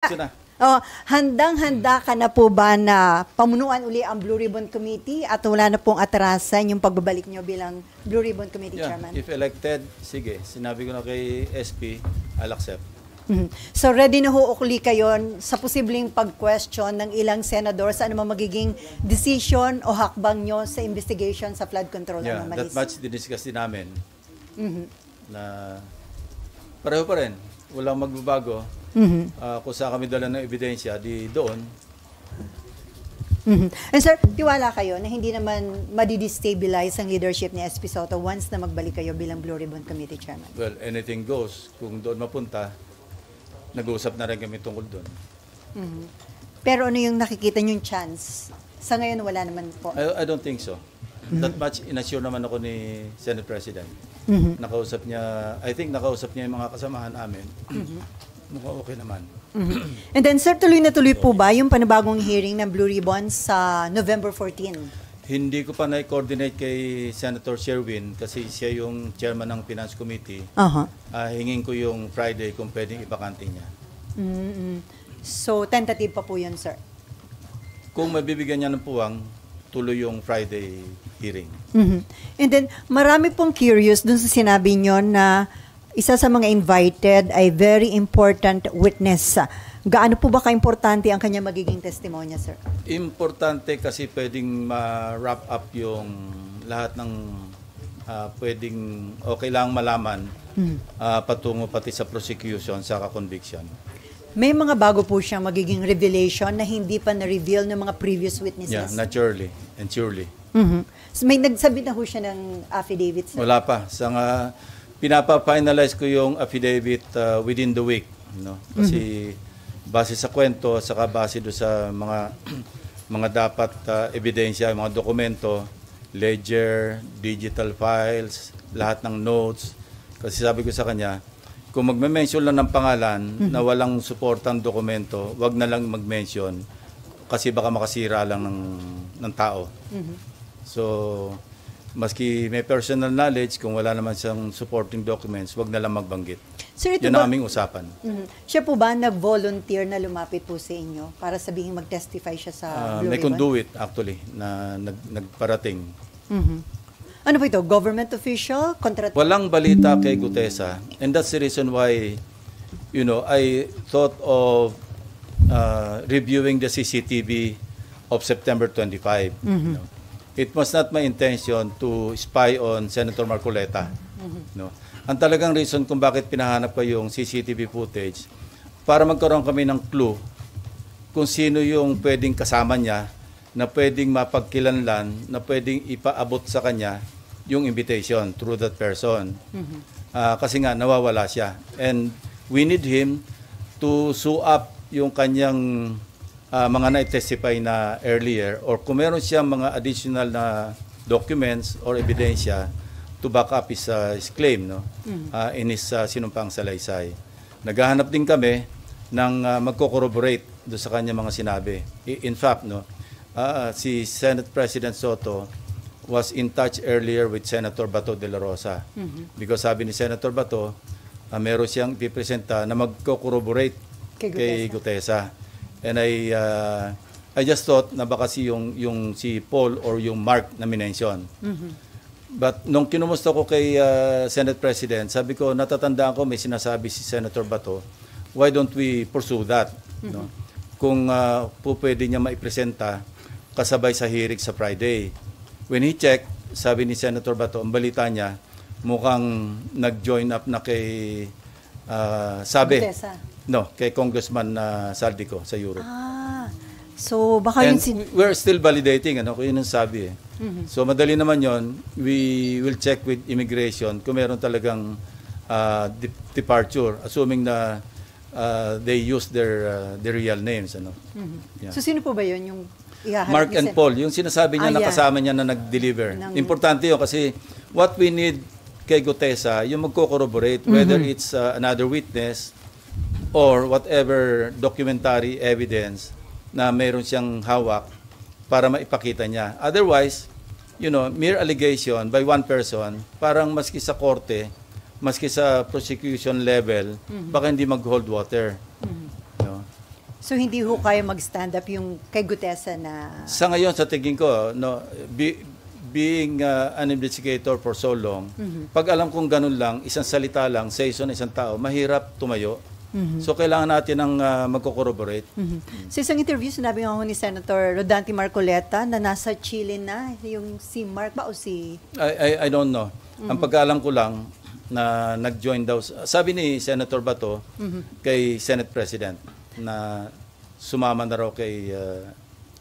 Na. Oh, handang-handa ka na po ba na pamunuan uli ang Blue Ribbon Committee at wala na pong atrasan yung pagbabalik nyo bilang Blue Ribbon Committee Chairman? If elected, sige. Sinabi ko na kay SP, I'll accept. So ready na ho uli kayo sa posibleng pag-question ng ilang senador sa anumang magiging decision o hakbang nyo sa investigation sa flood control anomalies? That much diniscuss din namin na pareho pa rin. Walang magbabago. Kung saan kami dala ng ebidensya, di doon. And sir, tiwala kayo na hindi naman madidestabilize ang leadership ni SP Soto once na magbalik kayo bilang Blue Ribbon Committee Chairman? Well, anything goes. Kung doon mapunta, nag-uusap na rin kami tungkol doon. Pero ano yung nakikita nyo yung chance? Sa ngayon, wala naman po. I don't think so. That much inassure naman ako ni Senate President. Nakausap niya, I think nakausap niya yung mga kasamahan namin. Mukhang okay naman. And then sir, tuloy na tuloy po ba yung panibagong hearing ng Blue Ribbon sa November 14? Hindi ko pa na-coordinate kay Senator Sherwin kasi siya yung chairman ng Finance Committee. Hingin ko yung Friday kung pwedeng ibakante niya. So, tentative pa po yun, sir? Kung mabibigyan niya ng puwang, tuloy yung Friday hearing. And then, marami pong curious dun sa sinabi nyo na isa sa mga invited ay very important witness. Gaano po ba ka-importante ang kanya magiging testimonya, sir? Importante kasi pwedeng ma-wrap up yung lahat ng pwedeng o kailangang malaman patungo pati sa prosecution sa conviction. May mga bago po siyang magiging revelation na hindi pa na-reveal ng mga previous witnesses? Yeah, naturally and surely. So may nagsabi na po siya ng affidavit, sir? Wala pa. Pinapa-finalize ko yung affidavit within the week. No? Kasi base sa kwento, saka base do sa mga dapat ebidensya, mga dokumento, ledger, digital files, lahat ng notes. Kasi sabi ko sa kanya, kung magme-mention lang ng pangalan na walang suportang dokumento, wag na lang mag-mention kasi baka makasira lang ng tao. So, maski may personal knowledge, kung wala naman siyang supporting documents, wag na lang magbanggit. Sir, yan ang aming usapan. Siya po ba nag-volunteer na lumapit po sa inyo para sabihin mag-testify siya sa Blue Ribbon? May conduit actually na nagparating. Ano po ito? Government official? Walang balita kay Gutesa. And that's the reason why, I thought of reviewing the CCTV of September 25. It was not my intention to spy on Senator Marcoleta. No. Ang talagang reason kung bakit pinahanap ko yung CCTV footage, para magkaroon kami ng clue kung sino yung pwedeng kasama niya, na pwedeng mapagkilanlan, na pwedeng ipaabot sa kanya yung invitation through that person. Kasi nga, nawawala siya. And we need him to sew up yung kanyang mga na-testify na earlier, or kung meron siyang mga additional na documents or ebidensya to back up his claim in his sinumpang salaysay. Naghahanap din kami ng magko-corroborate do sa kanya mga sinabi. In fact, si Senate President Soto was in touch earlier with Senator Bato de la Rosa. Because sabi ni Senator Bato, meron siyang ipipresenta na magko-corroborate kay Gutesa. And I just thought na baka yung si Paul or yung Mark na minention. But nung kinumusta ko kay Senate President, sabi ko, natatandaan ko may sinasabi si Senator Bato, why don't we pursue that? No? Kung po pwede niya maipresenta kasabay sa hearing sa Friday. When he checked, sabi ni Senator Bato, ang balita niya, mukhang nag-join up na kay Gutesa. Kay Congressman Saldico sa Europe. So baka and we're still validating, kung yun ang sabi. So madali naman yon. We will check with immigration kung meron talagang departure, assuming na they use their real names. Yeah. So sino po ba yun yung ihaharap? Mark and Paul, yung sinasabi niya na kasama niya na nag-deliver. Importante yun kasi what we need kay Gutesa, yung magko-corroborate, whether it's another witness or whatever documentary evidence na mayroon siyang hawak para maipakita niya. Otherwise, mere allegation by one person, parang maski sa korte, maski sa prosecution level, baka hindi mag-hold water. No? So hindi ho kayo mag-stand up yung kay Gutesa na... Sa ngayon, sa tingin ko, no, being an investigator for so long, pag alam kong ganun lang, isang salita lang, sa isang tao, mahirap tumayo. So kailangan natin ng magko-corroborate. Sa isang interview, sinabi nga ho ni Senator Rodante Marcoleta na nasa Chile na, yung si Mark ba o si... I don't know. Ang pagkaalam ko lang, na nag-join daw, sabi ni Senator Bato kay Senate President na sumama na raw kay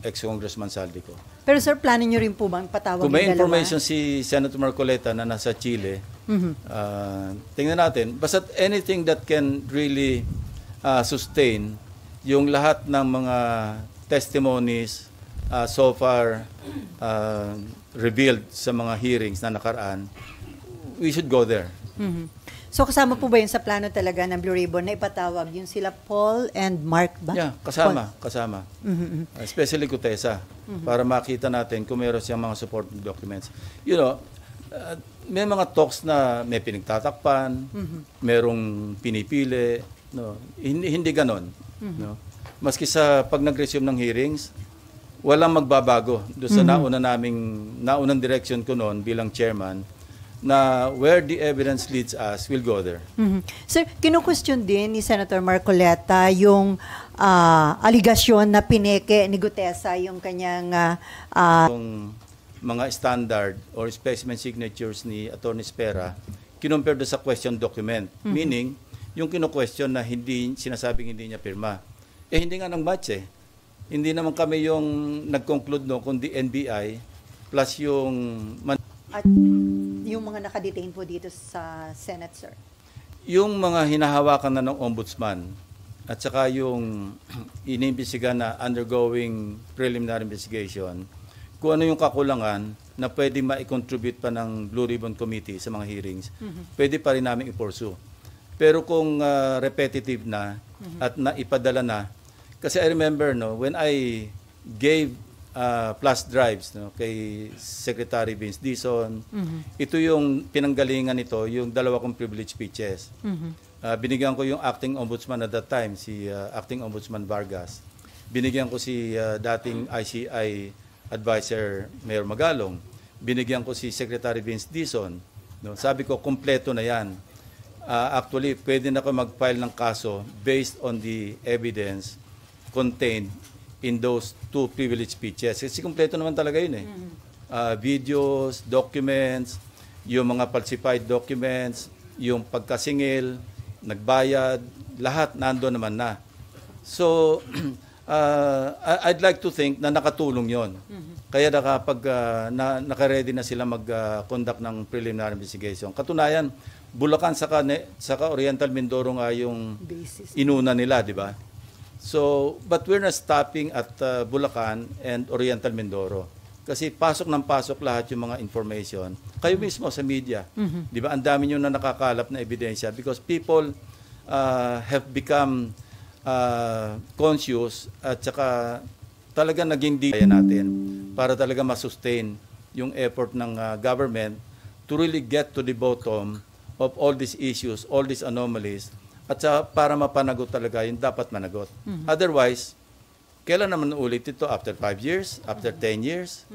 ex-Congressman Saldico. Pero sir, plano nyo rin po bang patawag Kung may yung dalawa? information si Senator Marcoleta na nasa Chile, tingnan natin. Basta anything that can really sustain yung lahat ng mga testimonies so far revealed sa mga hearings na nakaraan, we should go there. So kasama po ba yun sa plano talaga ng Blue Ribbon na ipatawag yung sila Paul and Mark ba? Yeah, kasama. Especially Gutesa, para makita natin kung meron siyang mga supporting documents. You know, may mga talks na may pinagtatakpan, merong pinipili, no? Hindi ganon. No? Maski sa pag nag-resume ng hearings, walang magbabago. Doon sa naunang direction ko noon bilang chairman, na where the evidence leads us, we'll go there. Sir, kinu-question din ni Senator Marcoleta yung aligasyon na pineke ni Gutesa yung kanyang Yung mga standard or specimen signatures ni Attorney Spera, kinumpare doon sa question document. Meaning, yung kinu-question na sinasabing hindi niya pirma. Hindi nga nang match eh. Hindi naman kami yung nag-conclude no, kundi NBI plus yung... at yung mga nakadetain po dito sa Senate, sir? Yung mga hinahawakan na ng ombudsman at saka yung inimbestiga na undergoing preliminary investigation, kung ano yung kakulangan na pwede ma-contribute pa ng Blue Ribbon Committee sa mga hearings, pwede pa rin namin i-pursue. Pero kung repetitive na at naipadala na, kasi I remember no, when I gave plus drives no, kay Secretary Vince Dizon. Ito yung pinanggalingan nito, yung dalawa kong privilege speeches. Binigyan ko yung acting ombudsman at that time, si acting ombudsman Vargas. Binigyan ko si dating ICI advisor Mayor Magalong. Binigyan ko si Secretary Vince Dizon. No, sabi ko, kompleto na yan. Actually, pwede na ako mag-file ng kaso based on the evidence contained in those two privilege speeches. Kasi kompleto naman talaga yun eh. Videos, documents, yung mga falsified documents, yung pagkasingil, nagbayad, lahat nandoon naman na. So, I'd like to think na nakatulong yon. Kaya naka-ready na sila mag-conduct ng preliminary investigation. Katunayan, Bulacan saka Oriental Mindoro nga yung inuna nila, di ba? So, but we're not stopping at Bulacan and Oriental Mindoro. Kasi pasok ng pasok lahat yung mga information. Kayo mismo sa media. Di ba? Ang dami nyo na nakakalap na ebidensya because people have become conscious at saka talaga naging kaya natin para talaga masustain yung effort ng government to really get to the bottom of all these issues, all these anomalies, at saka para mapanagot talaga yung dapat managot. Otherwise, kailan naman ulit ito? After 5 years? After 10 years?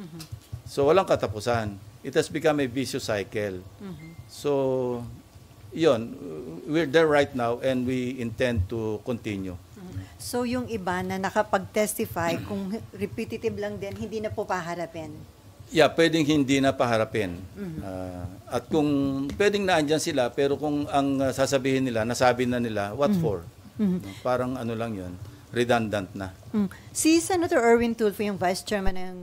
So, walang katapusan. It has become a vicious cycle. So, yun. We're there right now and we intend to continue. So, yung iba na nakapag-testify, kung repetitive lang din, hindi na po paharapin? Yeah, pwedeng hindi na paharapin. At kung pwedeng naandyan sila, pero kung ang sasabihin nila, nasabi na nila, what for? Parang ano lang yun, redundant na. Si Senator Erwin Tulfo, yung Vice Chairman ng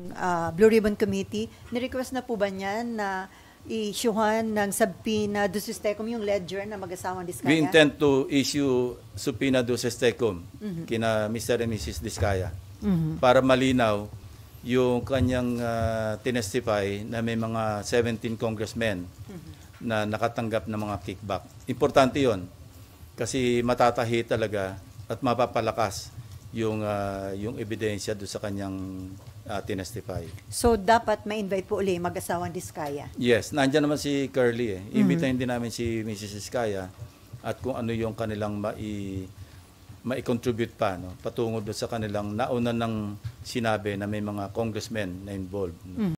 Blue Ribbon Committee, nirequest na po ba niya na i-issuehan ng subpoena duces tecum yung ledger na mag-asawang Diskaya? We intend to issue subpoena duces tecum kina Mr. and Mrs. Diskaya para malinaw yung kanyang tinestify na may mga 17 congressmen na nakatanggap ng mga kickback. Importante yon kasi matatahi talaga at mapapalakas yung ebidensya doon sa kanyang tinestify. So, dapat ma-invite po uli mag-asawang Diskaya? Yes, nandiyan naman si Curly eh. Imbitahin din namin si Mrs. Diskaya at kung ano yung kanilang mai-contribute pa, no, patungo doon sa kanilang nauna ng sinabi na may mga congressmen na involved. No?